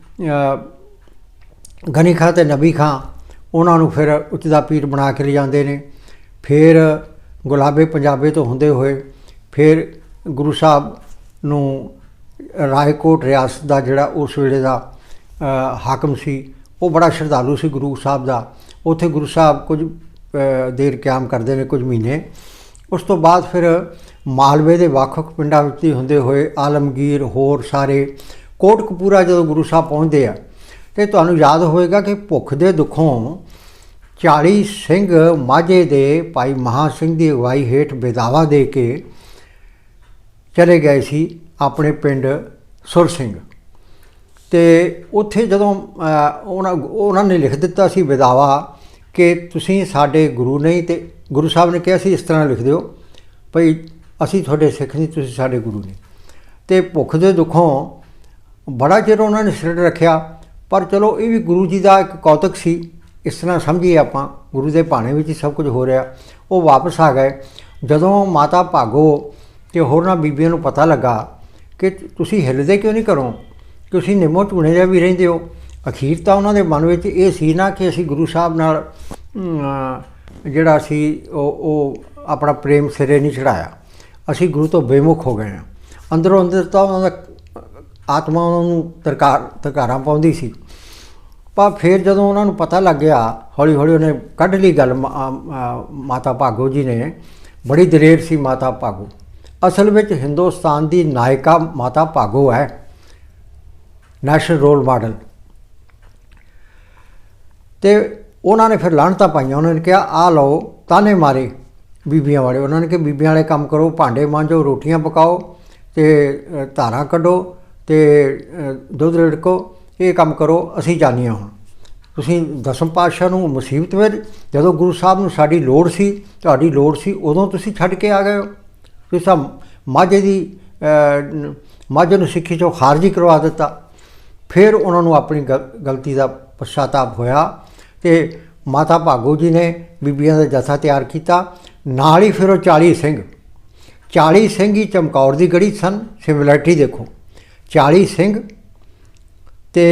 ਗਨੀ ਖਾਂ ਅਤੇ ਨਬੀ ਖਾਂ, ਉਹਨਾਂ ਨੂੰ ਫਿਰ ਉੱਚਦਾ ਪੀਰ ਬਣਾ ਕੇ ਲਿਜਾਂਦੇ ਨੇ। ਫਿਰ ਗੁਲਾਬੇ ਪੰਜਾਬੇ ਤੋਂ ਹੁੰਦੇ ਹੋਏ ਫਿਰ ਗੁਰੂ ਸਾਹਿਬ ਨੂੰ ਰਾਏਕੋਟ ਰਿਆਸਤ ਦਾ ਜਿਹੜਾ ਉਸ ਵੇਲੇ ਦਾ ਹਾਕਮ ਸੀ, ਉਹ ਬੜਾ ਸ਼ਰਧਾਲੂ ਸੀ ਗੁਰੂ ਸਾਹਿਬ ਦਾ। ਉੱਥੇ ਗੁਰੂ ਸਾਹਿਬ ਕੁਝ ਦੇਰ ਕਿਆਮ ਕਰਦੇ ਨੇ, ਕੁਝ ਮਹੀਨੇ। ਉਸ ਤੋਂ ਬਾਅਦ ਫਿਰ ਮਾਲਵੇ ਦੇ ਵੱਖ-ਵੱਖ ਪਿੰਡਾਂ ਵਿੱਚ ਹੀ ਹੁੰਦੇ ਹੋਏ ਆਲਮਗੀਰ, ਹੋਰ ਸਾਰੇ ਕੋਟਕਪੂਰਾ ਜਦੋਂ ਗੁਰੂ ਸਾਹਿਬ ਪਹੁੰਚਦੇ ਆ, ਅਤੇ ਤੁਹਾਨੂੰ ਯਾਦ ਹੋਵੇਗਾ ਕਿ ਭੁੱਖ ਦੇ ਦੁੱਖੋਂ 40 ਸਿੰਘ ਮਾਝੇ ਦੇ ਭਾਈ ਮਹਾਂ ਸਿੰਘ ਦੀ ਅਗਵਾਈ ਹੇਠ ਬੇਦਾਵਾ ਦੇ ਕੇ ਚਲੇ ਗਏ ਸੀ ਆਪਣੇ ਪਿੰਡ ਸੁਰ ਸਿੰਘ। ਅਤੇ ਉੱਥੇ ਜਦੋਂ ਉਹਨਾਂ ਨੇ ਲਿਖ ਦਿੱਤਾ ਸੀ ਬੇਦਾਵਾ ਕਿ ਤੁਸੀਂ ਸਾਡੇ ਗੁਰੂ ਨਹੀਂ, ਅਤੇ ਗੁਰੂ ਸਾਹਿਬ ਨੇ ਕਿਹਾ ਸੀ ਇਸ ਤਰ੍ਹਾਂ ਲਿਖ ਦਿਓ ਭਈ ਅਸੀਂ ਤੁਹਾਡੇ ਸਿੱਖ ਨਹੀਂ, ਤੁਸੀਂ ਸਾਡੇ ਗੁਰੂ ਨੇ। ਅਤੇ ਭੁੱਖ ਦੇ ਦੁੱਖੋਂ ਬੜਾ ਚਿਰ ਉਹਨਾਂ ਨੇ ਸਿਰ ਰੱਖਿਆ, ਪਰ ਚਲੋ ਇਹ ਵੀ ਗੁਰੂ ਜੀ ਦਾ ਇੱਕ ਕੌਤਕ ਸੀ, ਇਸ ਤਰ੍ਹਾਂ ਸਮਝੀਏ ਆਪਾਂ, ਗੁਰੂ ਦੇ ਭਾਣੇ ਵਿੱਚ ਹੀ ਸਭ ਕੁਝ ਹੋ ਰਿਹਾ। ਉਹ ਵਾਪਸ ਆ ਗਏ। ਜਦੋਂ ਮਾਤਾ ਭਾਗੋ ਅਤੇ ਹੋਰਨਾਂ ਬੀਬੀਆਂ ਨੂੰ ਪਤਾ ਲੱਗਾ ਕਿ ਤੁਸੀਂ ਹਿੱਲਦੇ ਕਿਉਂ ਨਹੀਂ ਘਰੋਂ, ਤੁਸੀਂ ਨਿੰਮੋ ਝੂਣੇ ਜਿਹਾ ਵੀ ਰਹਿੰਦੇ ਹੋ, ਅਖੀਰ ਤਾਂ ਉਹਨਾਂ ਦੇ ਮਨ ਵਿੱਚ ਇਹ ਸੀ ਨਾ ਕਿ ਅਸੀਂ ਗੁਰੂ ਸਾਹਿਬ ਨਾਲ ਜਿਹੜਾ ਸੀ ਉਹ ਆਪਣਾ ਪ੍ਰੇਮ ਸਿਰੇ ਨਹੀਂ ਚੜਾਇਆ, ਅਸੀਂ ਗੁਰੂ ਤੋਂ ਬੇਮੁਖ ਹੋ ਗਏ ਹਾਂ। ਅੰਦਰੋਂ ਅੰਦਰ ਤਾਂ ਉਹਨਾਂ ਦਾ ਆਤਮਾ ਉਹਨਾਂ ਨੂੰ ਧਕਾਰਾਂ ਪਾਉਂਦੀ ਸੀ। ਪਰ ਫਿਰ ਜਦੋਂ ਉਹਨਾਂ ਨੂੰ ਪਤਾ ਲੱਗ ਗਿਆ, ਹੌਲੀ ਹੌਲੀ ਉਹਨੇ ਕੱਢ ਲਈ ਗੱਲ। ਮਾਤਾ ਭਾਗੋ ਜੀ ਨੇ, ਬੜੀ ਦਲੇਰ ਸੀ ਮਾਤਾ ਭਾਗੋ। ਅਸਲ ਵਿੱਚ ਹਿੰਦੁਸਤਾਨ ਦੀ ਨਾਇਕਾ ਮਾਤਾ ਭਾਗੋ ਹੈ, ਨੈਸ਼ਨਲ ਰੋਲ ਮਾਡਲ। ਅਤੇ ਉਹਨਾਂ ਨੇ ਫਿਰ ਲਾਹਣਤਾਂ ਪਾਈਆਂ। ਉਹਨਾਂ ਨੇ ਕਿਹਾ ਆਹ ਲਓ ਤਾਨੇ ਮਾਰੇ ਬੀਬੀਆਂ ਵਾਲੇ। ਉਹਨਾਂ ਨੇ ਕਿਹਾ ਬੀਬੀਆਂ ਵਾਲੇ ਕੰਮ ਕਰੋ, ਭਾਂਡੇ ਮਾਂਜੋ, ਰੋਟੀਆਂ ਪਕਾਓ ਅਤੇ ਧਾਰਾਂ ਕੱਢੋ ਅਤੇ ਦੁੱਧ ਰਿੜਕੋ, ਇਹ ਕੰਮ ਕਰੋ, ਅਸੀਂ ਜਾਂਦੀਆਂ ਹੁਣ। ਤੁਸੀਂ ਦਸਮ ਪਾਤਸ਼ਾਹ ਨੂੰ ਮੁਸੀਬਤ ਵਿੱਚ, ਜਦੋਂ ਗੁਰੂ ਸਾਹਿਬ ਨੂੰ ਸਾਡੀ ਲੋੜ ਸੀ, ਤੁਹਾਡੀ ਲੋੜ ਸੀ, ਉਦੋਂ ਤੁਸੀਂ ਛੱਡ ਕੇ ਆ ਗਏ ਹੋ। ਤੁਸੀਂ ਤਾਂ ਮਾਝੇ ਨੂੰ ਸਿੱਖੀ 'ਚੋਂ ਖਾਰਜੀ ਕਰਵਾ ਦਿੱਤਾ। ਫਿਰ ਉਹਨਾਂ ਨੂੰ ਆਪਣੀ ਗਲਤੀ ਦਾ ਪਛਤਾਪ ਹੋਇਆ ਅਤੇ ਮਾਤਾ ਭਾਗੋ ਜੀ ਨੇ ਬੀਬੀਆਂ ਦਾ ਜਥਾ ਤਿਆਰ ਕੀਤਾ। ਨਾਲ ਹੀ ਫਿਰ ਉਹ 40 ਸਿੰਘ ਹੀ ਚਮਕੌਰ ਦੀ ਗੜੀ ਸਨ। ਸਿਮਿਲੈਰਿਟੀ ਦੇਖੋ, 40 ਸਿੰਘ ਅਤੇ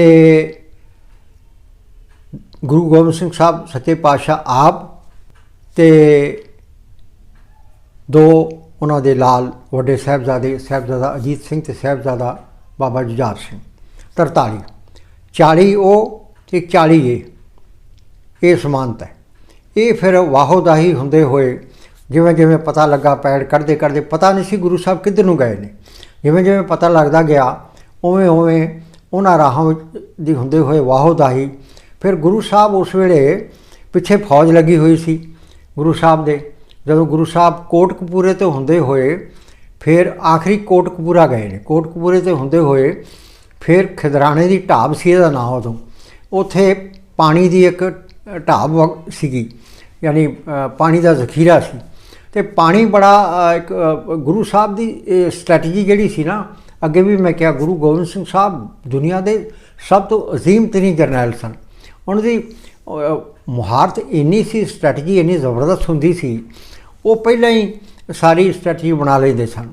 ਗੁਰੂ ਗੋਬਿੰਦ ਸਿੰਘ ਸਾਹਿਬ ਸੱਚੇ ਪਾਤਸ਼ਾਹ ਆਪ, ਅਤੇ दो उन्हां दे लाल वड्डे साहिबजादा अजीत सिंह ते साहिबजादा बाबा जुझार सिंह। 43 40 ਉਹ ਤੇ 40 ਇਹ ਸਮਾਨਤਾ ਹੈ। ਇਹ ਫਿਰ ਵਾਹੋਦਾਹੀ ਹੁੰਦੇ ਹੋਏ ਜਿਵੇਂ ਜਿਵੇਂ ਪਤਾ ਲੱਗਾ, ਪੈੜ ਕੱਢਦੇ ਕੱਢਦੇ ਪਤਾ ਨਹੀਂ ਸੀ ਗੁਰੂ ਸਾਹਿਬ ਕਿੱਧਰ ਨੂੰ ਗਏ ਨੇ, ਜਿਵੇਂ ਜਿਵੇਂ ਪਤਾ ਲੱਗਦਾ ਗਿਆ ਉਵੇਂ ਉਵੇਂ ਉਹਨਾਂ ਰਾਹਾਂ ਦੀ ਹੁੰਦੇ ਹੋਏ ਵਾਹੋਦਾਹੀ। ਫਿਰ ਗੁਰੂ ਸਾਹਿਬ ਉਸ ਵੇਲੇ ਪਿੱਛੇ ਫੌਜ ਲੱਗੀ ਹੋਈ ਸੀ ਗੁਰੂ ਸਾਹਿਬ ਦੇ। ਜਦੋਂ ਗੁਰੂ ਸਾਹਿਬ ਕੋਟਕਪੂਰੇ ਤੋਂ ਹੁੰਦੇ ਹੋਏ ਫਿਰ ਆਖਰੀ ਕੋਟਕਪੂਰਾ ਗਏ ਨੇ। ਕੋਟਕਪੂਰੇ ਤੋਂ ਹੁੰਦੇ ਹੋਏ ਫਿਰ ਖਿਦਰਾਣੇ ਦੀ ਢਾਬ ਸੀ ਇਹਦਾ ਨਾਂ ਉਦੋਂ। ਉੱਥੇ ਪਾਣੀ ਦੀ ਇੱਕ ਢਾਬ ਸੀਗੀ, ਯਾਨੀ ਪਾਣੀ ਦਾ ਜ਼ਖੀਰਾ ਸੀ ਅਤੇ ਪਾਣੀ ਬੜਾ ਇੱਕ ਗੁਰੂ ਸਾਹਿਬ ਦੀ ਸਟ੍ਰੈਟਜੀ ਜਿਹੜੀ ਸੀ ਨਾ, ਅੱਗੇ ਵੀ ਮੈਂ ਕਿਹਾ ਗੁਰੂ ਗੋਬਿੰਦ ਸਿੰਘ ਸਾਹਿਬ ਦੁਨੀਆ ਦੇ ਸਭ ਤੋਂ ਅਜ਼ੀਮ ਤਰੀਨ ਜਰਨੈਲ ਸਨ। ਉਹਨਾਂ ਦੀ ਮੁਹਾਰਤ ਇੰਨੀ ਸੀ, ਸਟ੍ਰੈਟਜੀ ਇੰਨੀ ਜ਼ਬਰਦਸਤ ਹੁੰਦੀ ਸੀ, ਉਹ ਪਹਿਲਾਂ ਹੀ ਸਾਰੀ ਸਟ੍ਰੈਟਜੀ ਬਣਾ ਲੈਂਦੇ ਸਨ।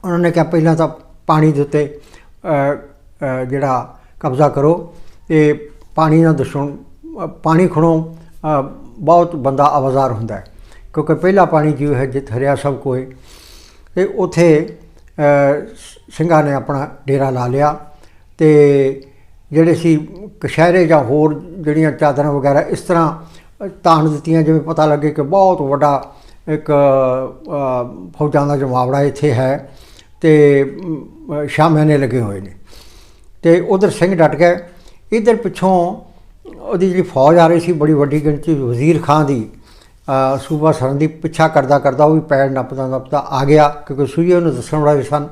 ਉਹਨਾਂ ਨੇ ਕਿਹਾ ਪਹਿਲਾਂ ਤਾਂ ਪਾਣੀ ਦੇ ਉੱਤੇ ਜਿਹੜਾ ਕਬਜ਼ਾ ਕਰੋ ਅਤੇ ਪਾਣੀ ਨਾਲ ਦੁਸ਼ਮਣ ਪਾਣੀ ਖੜੋ ਬਹੁਤ ਬੰਦਾ ਆਵਾਜ਼ਾਰ ਹੁੰਦਾ ਹੈ, ਕਿਉਂਕਿ ਪਹਿਲਾ ਪਾਣੀ ਜਿਉ ਹੈ ਜਿੱਤ ਹਰਿਆ ਸਭ ਕੋਏ। ਅਤੇ ਉੱਥੇ ਸਿੰਘਾਂ ਨੇ ਆਪਣਾ ਡੇਰਾ ਲਾ ਲਿਆ ਅਤੇ ਜਿਹੜੇ ਸੀ ਕਛਹਿਰੇ ਜਾਂ ਹੋਰ ਜਿਹੜੀਆਂ ਚਾਦਰਾਂ ਵਗੈਰਾ ਇਸ ਤਰ੍ਹਾਂ ਤਾਣ ਦਿੱਤੀਆਂ, ਜਿਵੇਂ ਪਤਾ ਲੱਗੇ ਕਿ ਬਹੁਤ ਵੱਡਾ ਇੱਕ ਫੌਜਾਂ ਦਾ ਜਮਾਵੜਾ ਇੱਥੇ ਹੈ ਅਤੇ ਸ਼ਾਮਿਆਨੇ ਲੱਗੇ ਹੋਏ ਨੇ। ਅਤੇ ਉੱਧਰ ਸਿੰਘ ਡਟ ਗਏ। ਇੱਧਰ ਪਿੱਛੋਂ ਉਹਦੀ ਜਿਹੜੀ ਫੌਜ ਆ ਰਹੀ ਸੀ ਬੜੀ ਵੱਡੀ ਗਿਣਤੀ, ਵਜ਼ੀਰ ਖਾਂ ਦੀ ਸੂਬਾ ਸਰਨ ਦੀ, ਪਿੱਛਾ ਕਰਦਾ ਕਰਦਾ ਉਹ ਵੀ ਪੈਰ ਨੱਪਦਾ ਨੱਪਦਾ ਆ ਗਿਆ, ਕਿਉਂਕਿ ਸੂਈਏ ਉਹਨੂੰ ਦੱਸਣ ਵਾਲੇ ਸਨ।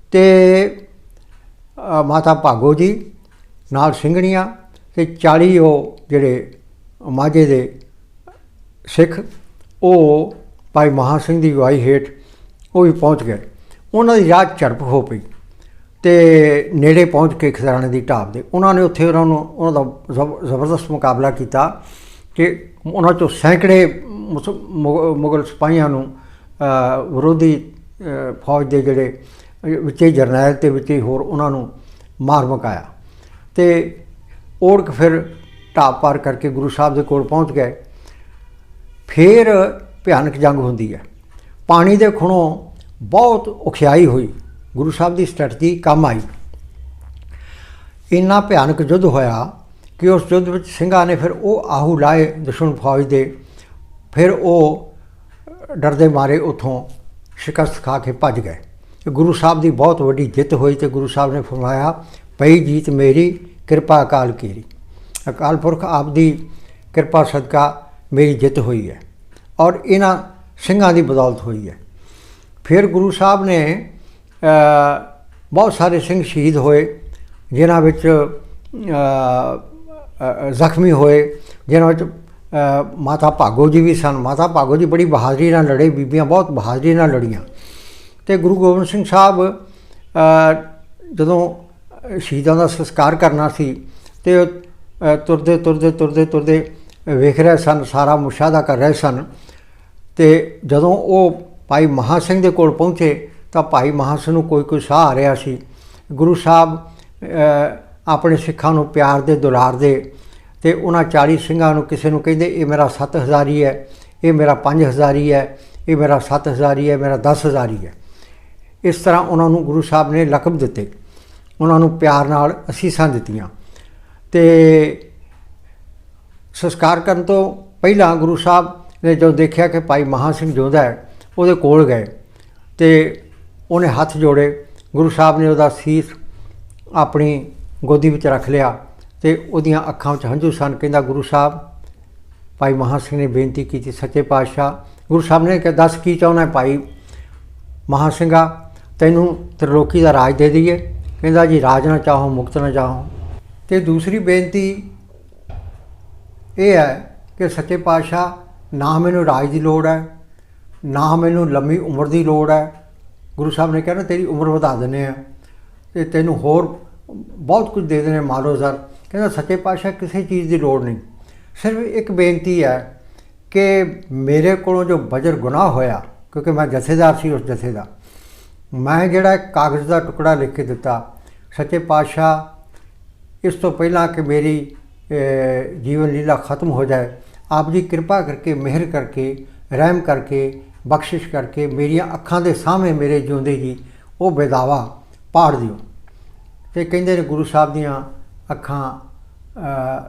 ਅਤੇ ਮਾਤਾ ਭਾਗੋ ਜੀ ਨਾਲ ਸਿੰਘਣੀਆਂ ਅਤੇ 40 ਉਹ ਜਿਹੜੇ ਮਾਝੇ ਦੇ ਸਿੱਖ ਉਹ ਭਾਈ ਮਹਾਂ ਸਿੰਘ ਦੀ ਅਗਵਾਈ ਹੇਠ ਉਹ ਵੀ ਪਹੁੰਚ ਗਏ। ਉਹਨਾਂ ਦੀ ਰਾਹ ਝੜਪ ਹੋ ਪਈ ਅਤੇ ਨੇੜੇ ਪਹੁੰਚ ਕੇ ਖਿਦਰਾਣੇ ਦੀ ਢਾਬ ਦੇ ਉਹਨਾਂ ਨੇ ਉੱਥੇ ਉਹਨਾਂ ਦਾ ਜ਼ਬਰਦਸਤ ਮੁਕਾਬਲਾ ਕੀਤਾ ਕਿ ਉਹਨਾਂ 'ਚੋਂ ਸੈਂਕੜੇ ਮੁਗਲ ਸਿਪਾਹੀਆਂ ਨੂੰ ਵਿਰੋਧੀ ਫੌਜ ਦੇ ਜਿਹੜੇ ਵਿੱਚੇ ਜਰਨੈਲ ਅਤੇ ਵਿੱਚੇ ਹੋਰ ਉਹਨਾਂ ਨੂੰ ਮਾਰ ਮੁਕਾਇਆ ਅਤੇ ਔੜਕ ਫਿਰ ਢਾਬ ਪਾਰ ਕਰਕੇ ਗੁਰੂ ਸਾਹਿਬ ਦੇ ਕੋਲ ਪਹੁੰਚ ਗਏ। ਫਿਰ ਭਿਆਨਕ ਜੰਗ ਹੁੰਦੀ ਹੈ। ਪਾਣੀ ਦੇ ਖੁਣੋਂ ਬਹੁਤ ਔਖਿਆਈ ਹੋਈ, ਗੁਰੂ ਸਾਹਿਬ ਦੀ ਸਟ੍ਰੈਟਜੀ ਕੰਮ ਆਈ। ਇੰਨਾ ਭਿਆਨਕ ਯੁੱਧ ਹੋਇਆ ਕਿ ਉਸ ਯੁੱਧ ਵਿੱਚ ਸਿੰਘਾਂ ਨੇ ਫਿਰ ਉਹ ਆਹੂ ਲਾਏ ਦੁਸ਼ਮਣ ਫੌਜ ਦੇ। ਫਿਰ ਉਹ ਡਰਦੇ ਮਾਰੇ ਉੱਥੋਂ ਸ਼ਿਕਸਤ ਖਾ ਕੇ ਭੱਜ ਗਏ। ਗੁਰੂ ਸਾਹਿਬ ਦੀ ਬਹੁਤ ਵੱਡੀ ਜਿੱਤ ਹੋਈ ਅਤੇ ਗੁਰੂ ਸਾਹਿਬ ਨੇ ਫਰਮਾਇਆ, ਪਈ ਜੀਤ ਮੇਰੀ ਕਿਰਪਾ ਅਕਾਲ ਕੀਰੀ। ਅਕਾਲ ਪੁਰਖ ਆਪ ਦੀ ਕਿਰਪਾ ਸਦਕਾ ਮੇਰੀ ਜਿੱਤ ਹੋਈ ਹੈ ਔਰ ਇਹਨਾਂ ਸਿੰਘਾਂ ਦੀ ਬਦੌਲਤ ਹੋਈ ਹੈ। ਫਿਰ ਗੁਰੂ ਸਾਹਿਬ ਨੇ ਬਹੁਤ ਸਾਰੇ ਸਿੰਘ ਸ਼ਹੀਦ ਹੋਏ, ਜਿਨ੍ਹਾਂ ਵਿੱਚ ਜ਼ਖਮੀ ਹੋਏ, ਜਿਨ੍ਹਾਂ ਵਿੱਚ ਮਾਤਾ ਭਾਗੋ ਜੀ ਵੀ ਸਨ। ਮਾਤਾ ਭਾਗੋ ਜੀ ਬੜੀ ਬਹਾਦਰੀ ਨਾਲ ਲੜੇ, ਬੀਬੀਆਂ ਬਹੁਤ ਬਹਾਦਰੀ ਨਾਲ ਲੜੀਆਂ। ਅਤੇ ਗੁਰੂ ਗੋਬਿੰਦ ਸਿੰਘ ਸਾਹਿਬ ਜਦੋਂ ਸ਼ਹੀਦਾਂ ਦਾ ਸੰਸਕਾਰ ਕਰਨਾ ਸੀ ਅਤੇ ਤੁਰਦੇ ਤੁਰਦੇ ਤੁਰਦੇ ਤੁਰਦੇ ਵੇਖ ਰਹੇ ਸਨ, ਸਾਰਾ ਮੁਸ਼ਾਹਦਾ ਕਰ ਰਹੇ ਸਨ। ਅਤੇ ਜਦੋਂ ਉਹ ਭਾਈ ਮਹਾਂ ਸਿੰਘ ਦੇ ਕੋਲ ਪਹੁੰਚੇ ਤਾਂ ਭਾਈ ਮਹਾਂ ਸਿੰਘ ਨੂੰ ਕੋਈ ਸਾਹ ਆ ਰਿਹਾ ਸੀ। ਗੁਰੂ ਸਾਹਿਬ ਆਪਣੇ ਸਿੱਖਾਂ ਨੂੰ ਪਿਆਰ ਦੇ ਦੁਲਾਰ ਦੇ ਅਤੇ ਉਹਨਾਂ 40 ਸਿੰਘਾਂ ਨੂੰ ਕਿਸੇ ਨੂੰ ਕਹਿੰਦੇ ਇਹ ਮੇਰਾ 7 ਹਜ਼ਾਰੀ ਹੈ, ਇਹ ਮੇਰਾ 5 ਹਜ਼ਾਰੀ ਹੈ, ਇਹ ਮੇਰਾ 7 ਹਜ਼ਾਰੀ ਹੈ, ਮੇਰਾ 10 ਹਜ਼ਾਰੀ ਹੈ। ਇਸ ਤਰ੍ਹਾਂ ਉਹਨਾਂ ਨੂੰ ਗੁਰੂ ਸਾਹਿਬ ਨੇ ਲਕਬ ਦਿੱਤੇ, ਉਹਨਾਂ ਨੂੰ ਪਿਆਰ ਨਾਲ ਅਸੀਸਾਂ ਦਿੱਤੀਆਂ। ਅਤੇ ਸੰਸਕਾਰ ਕਰਨ ਤੋਂ ਪਹਿਲਾਂ ਗੁਰੂ ਸਾਹਿਬ ਨੇ ਜਦੋਂ ਦੇਖਿਆ ਕਿ ਭਾਈ ਮਹਾਂ ਸਿੰਘ ਜਿਉਂਦਾ ਹੈ, ਉਹਦੇ ਕੋਲ ਗਏ ਅਤੇ ਉਹਨੇ ਹੱਥ ਜੋੜੇ। ਗੁਰੂ ਸਾਹਿਬ ਨੇ ਉਹਦਾ ਸੀਸ ਆਪਣੀ ਗੋਦੀ ਵਿੱਚ ਰੱਖ ਲਿਆ ਅਤੇ ਉਹਦੀਆਂ ਅੱਖਾਂ ਵਿੱਚ ਹੰਝੂ ਸਨ। ਕਹਿੰਦਾ ਗੁਰੂ ਸਾਹਿਬ, ਭਾਈ ਮਹਾਂ ਸਿੰਘ ਨੇ ਬੇਨਤੀ ਕੀਤੀ, ਸੱਚੇ ਪਾਤਸ਼ਾਹ। ਗੁਰੂ ਸਾਹਿਬ ਨੇ ਕਿਹਾ, ਦੱਸ ਕੀ ਚਾਹੁੰਦਾ ਭਾਈ ਮਹਾਂ ਸਿੰਘਾ, ਤੈਨੂੰ ਤ੍ਰਿਲੋਕੀ ਦਾ ਰਾਜ ਦੇ ਦਈਏ? ਕਹਿੰਦਾ ਜੀ ਰਾਜ ਨਾ ਚਾਹੋ, ਮੁਕਤ ਨਾ ਚਾਹੋ। ਅਤੇ ਦੂਸਰੀ ਬੇਨਤੀ ਇਹ ਹੈ ਕਿ ਸੱਚੇ ਪਾਤਸ਼ਾਹ ਨਾ ਮੈਨੂੰ ਰਾਜ ਦੀ ਲੋੜ ਹੈ, ਨਾ ਮੈਨੂੰ ਲੰਮੀ ਉਮਰ ਦੀ ਲੋੜ ਹੈ। ਗੁਰੂ ਸਾਹਿਬ ਨੇ ਕਿਹਾ ਨਾ ਤੇਰੀ ਉਮਰ ਵਧਾ ਦਿੰਦੇ ਹਾਂ ਅਤੇ ਤੈਨੂੰ ਹੋਰ ਬਹੁਤ ਕੁਝ ਦੇ ਦੇਣੇ ਮਾਲੋ ਜ਼ਰ। ਕਹਿੰਦਾ ਸੱਚੇ ਪਾਤਸ਼ਾਹ ਕਿਸੇ ਚੀਜ਼ ਦੀ ਲੋੜ ਨਹੀਂ, ਸਿਰਫ ਇੱਕ ਬੇਨਤੀ ਹੈ ਕਿ ਮੇਰੇ ਕੋਲੋਂ ਜੋ ਬਜਰ ਗੁਨਾਹ ਹੋਇਆ, ਕਿਉਂਕਿ ਮੈਂ ਜਥੇਦਾਰ ਸੀ ਉਸ ਜਥੇ ਦਾ, ਮੈਂ ਜਿਹੜਾ ਕਾਗਜ਼ ਦਾ ਟੁਕੜਾ ਲਿਖ ਕੇ ਦਿੱਤਾ, ਸੱਚੇ ਪਾਤਸ਼ਾਹ ਇਸ ਤੋਂ ਪਹਿਲਾਂ ਕਿ ਮੇਰੀ ਜੀਵਨ ਲੀਲਾ ਖਤਮ ਹੋ ਜਾਏ, ਆਪ ਜੀ ਕਿਰਪਾ ਕਰਕੇ, ਮਿਹਰ ਕਰਕੇ, ਰਹਿਮ ਕਰਕੇ ਬਖਸ਼ਿਸ਼ ਕਰਕੇ ਮੇਰੀਆਂ ਅੱਖਾਂ ਦੇ ਸਾਹਮਣੇ ਮੇਰੇ ਜਿਉਂਦੇ ਜੀ ਉਹ ਬੇਦਾਵਾ ਪਾੜ ਦਿਓ। ਤੇ ਕਹਿੰਦੇ ਨੇ ਗੁਰੂ ਸਾਹਿਬ ਦੀਆਂ ਅੱਖਾਂ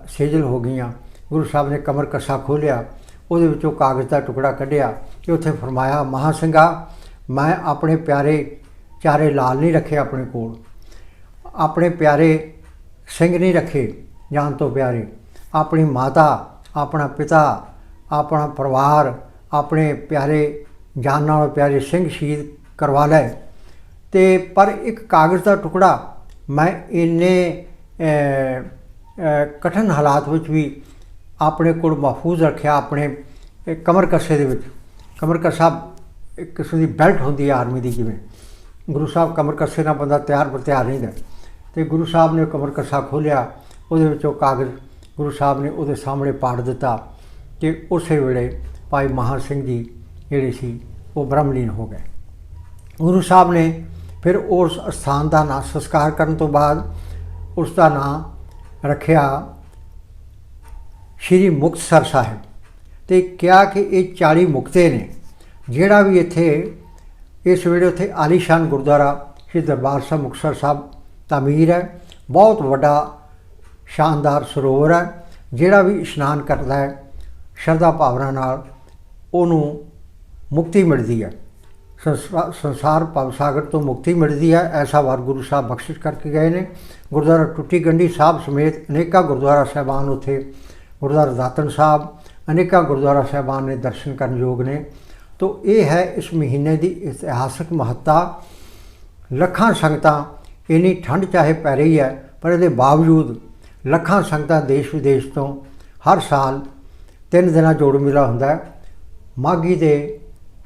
ਸੇਜਲ ਹੋ ਗਈਆਂ। ਗੁਰੂ ਸਾਹਿਬ ਨੇ ਕਮਰ ਕੱਸਾ ਖੋਲ੍ਹਿਆ, ਉਹਦੇ ਵਿੱਚੋਂ ਕਾਗਜ਼ ਦਾ ਟੁਕੜਾ ਕੱਢਿਆ ਤੇ ਉੱਥੇ ਫਰਮਾਇਆ, ਮਹਾਂ ਸਿੰਘਾ, ਮੈਂ ਆਪਣੇ ਪਿਆਰੇ ਚਾਰੇ ਲਾਲ ਨਹੀਂ ਰੱਖੇ ਆਪਣੇ ਕੋਲ, ਆਪਣੇ ਪਿਆਰੇ ਸਿੰਘ ਨਹੀਂ ਰੱਖੇ ਜਾਨ ਤੋਂ ਪਿਆਰੇ, ਆਪਣੀ ਮਾਤਾ, ਆਪਣਾ ਪਿਤਾ, ਆਪਣਾ ਪਰਿਵਾਰ, ਆਪਣੇ ਪਿਆਰੇ ਜਾਨ ਨਾਲੋਂ ਪਿਆਰੇ ਸਿੰਘ ਸ਼ਹੀਦ ਕਰਵਾ ਲਏ। ਤੇ ਪਰ ਇੱਕ ਕਾਗਜ਼ ਦਾ ਟੁਕੜਾ ਮੈਂ ਇੰਨੇ ਕਠਿਨ ਹਾਲਾਤ ਵਿੱਚ ਵੀ ਆਪਣੇ ਕੋਲ ਮਹਿਫੂਜ਼ ਰੱਖਿਆ, ਆਪਣੇ ਕਮਰ ਕੱਸੇ ਦੇ ਵਿੱਚ। ਕਮਰ ਕੱਸਾ ਇੱਕ ਕਿਸਮ ਦੀ ਬੈਲਟ ਹੁੰਦੀ ਹੈ ਆਰਮੀ ਦੀ, ਜਿਵੇਂ ਗੁਰੂ ਸਾਹਿਬ ਕਮਰ ਕੱਸੇ ਨਾਲ ਬੰਦਾ ਤਿਆਰ ਬਰ ਤਿਆਰ ਰਹਿੰਦਾ। ਅਤੇ ਗੁਰੂ ਸਾਹਿਬ ਨੇ ਕਮਰ ਕੱਸਾ ਖੋਲ੍ਹਿਆ, ਉਹਦੇ ਵਿੱਚੋਂ ਕਾਗਜ਼ ਗੁਰੂ ਸਾਹਿਬ ਨੇ ਉਹਦੇ ਸਾਹਮਣੇ ਪਾੜ ਦਿੱਤਾ ਅਤੇ ਉਸੇ ਵੇਲੇ ਭਾਈ ਮਹਾਂ ਸਿੰਘ ਜੀ ਜਿਹੜੇ ਸੀ ਉਹ ਬ੍ਰਹਮਲੀਨ ਹੋ ਗਏ। ਗੁਰੂ ਸਾਹਿਬ ਨੇ ਫਿਰ ਉਸ ਅਸਥਾਨ ਦਾ ਨਾਂ ਸੰਸਕਾਰ ਕਰਨ ਤੋਂ ਬਾਅਦ ਉਸ ਦਾ ਨਾਂ ਰੱਖਿਆ ਸ਼੍ਰੀ ਮੁਕਤਸਰ ਸਾਹਿਬ, ਅਤੇ ਕਿਹਾ ਕਿ ਇਹ 40 ਮੁਕਤੇ ਨੇ। ਜਿਹੜਾ ਵੀ ਇੱਥੇ ਇਸ ਵੇਲੇ ਉੱਥੇ ਆਲੀਸ਼ਾਨ ਗੁਰਦੁਆਰਾ ਸ਼੍ਰੀ ਦਰਬਾਰ ਸਾਹਿਬ ਮੁਕਤਸਰ ਸਾਹਿਬ ਤਾਮੀਰ ਹੈ, ਬਹੁਤ ਵੱਡਾ ਸ਼ਾਨਦਾਰ ਸਰੋਵਰ ਹੈ। ਜਿਹੜਾ ਵੀ ਇਸ਼ਨਾਨ ਕਰਦਾ ਹੈ ਸ਼ਰਧਾ ਭਾਵਨਾ ਨਾਲ ਉਹਨੂੰ ਮੁਕਤੀ ਮਿਲਦੀ ਹੈ, ਸੰਸਾਰ ਭਵ ਸਾਗਰ ਤੋਂ ਮੁਕਤੀ ਮਿਲਦੀ ਹੈ। ਐਸਾ ਵਰ ਗੁਰੂ ਸਾਹਿਬ ਬਖਸ਼ਿਸ਼ ਕਰਕੇ ਗਏ ਨੇ। ਗੁਰਦੁਆਰਾ ਟੁੱਟੀ ਗੰਢੀ ਸਾਹਿਬ ਸਮੇਤ ਅਨੇਕਾਂ ਗੁਰਦੁਆਰਾ ਸਾਹਿਬਾਨ ਉੱਥੇ, ਗੁਰਦੁਆਰਾ ਦਾਤਨ ਸਾਹਿਬ, ਅਨੇਕਾਂ ਗੁਰਦੁਆਰਾ ਸਾਹਿਬਾਨ ਨੇ ਦਰਸ਼ਨ ਕਰਨ ਯੋਗ ਨੇ। ਤੋ ਇਹ ਹੈ ਇਸ ਮਹੀਨੇ ਦੀ ਇਤਿਹਾਸਕ ਮਹੱਤਤਾ। ਲੱਖਾਂ ਸੰਗਤਾਂ, ਇੰਨੀ ਠੰਡ ਚਾਹੇ ਪੈ ਰਹੀ ਹੈ ਪਰ ਇਹਦੇ ਬਾਵਜੂਦ ਲੱਖਾਂ ਸੰਗਤਾਂ ਦੇਸ਼ ਵਿਦੇਸ਼ ਤੋਂ ਹਰ ਸਾਲ 3 ਦਿਨਾਂ ਜੋੜ ਮੇਲਾ ਹੁੰਦਾ ਹੈ। ਮਾਘੀ ਦੇ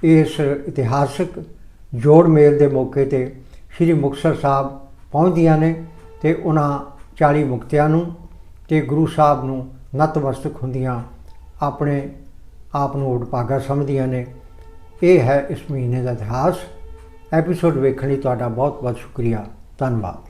ਇਸ ਇਤਿਹਾਸਕ ਜੋੜ ਮੇਲ ਦੇ ਮੌਕੇ 'ਤੇ ਸ਼੍ਰੀ ਮੁਕਤਸਰ ਸਾਹਿਬ ਪਹੁੰਚਦੀਆਂ ਨੇ ਅਤੇ ਉਹਨਾਂ 40 ਮੁਕਤਿਆਂ ਨੂੰ ਅਤੇ ਗੁਰੂ ਸਾਹਿਬ ਨੂੰ ਨਤਮਸਤਕ ਹੁੰਦੀਆਂ ਆਪਣੇ ਆਪ ਨੂੰ ਵਡਭਾਗਾ ਸਮਝਦੀਆਂ ਨੇ। ਇਹ ਹੈ ਇਸ ਮਹੀਨੇ ਦਾ ਇਤਿਹਾਸ। ਐਪੀਸੋਡ ਵੇਖਣ ਲਈ ਤੁਹਾਡਾ ਬਹੁਤ ਬਹੁਤ ਸ਼ੁਕਰੀਆ, ਧੰਨਵਾਦ।